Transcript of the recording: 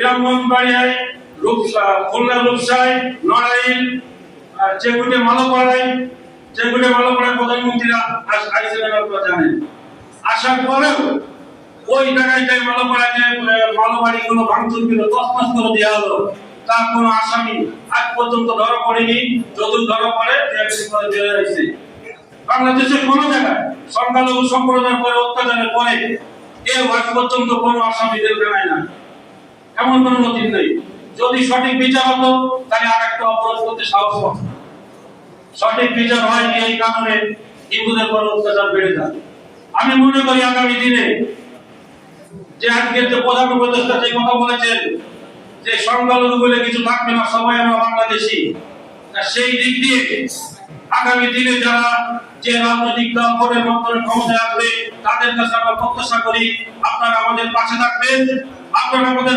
ব্রাহ্মণবাড়িয়ায়, খুলনা, রূপসায়, নড়াইল, চেগুটে, মালাপাড়ায় প্রধানমন্ত্রীরা আসছিলেন, আপনারা জানেন। আসার পরেও ওই জায়গায় মালাবাড়িগুলো ভাঙচুর করে তছনছ করে দেওয়া হলো। তার কোনো আসামি আজ পর্যন্ত ধরা পড়েনি। যদি ধরা পড়ে জেলে রয়েছে। বাংলাদেশের কোন জায়গায় সংখ্যালঘু সম্প্রদায়ের পরে অত্যাচারের পরে কেউ আজ পর্যন্ত কোনো আসামি জেলে নেয় না, এমন কোনো নথি নেই। যদি সঠিক বিচার হতো তাহলে আর একটা অপরাধ করতে সাহস হতো। সঠিক বিচার হয়নি, এই কারণে হিন্দুদের পর অত্যাচার বেড়ে যায়। আমি মনে করি আগামী দিনে যে আজকের যে প্রধান উপদেষ্টা যে কথা বলেছেন যে সংখ্যালঘু বলে কিছু থাকবে না, সবাই আমরা বাংলাদেশি, সেই দিক দিয়ে আগামী দিনে যারা যে রাজনৈতিক দল ভোটের মাধ্যমে ক্ষমতায় আসবে তাদের কাছে আমরা প্রত্যাশা করি আপনারা আমাদের পাশে থাকবেন। আপনারা আমাদের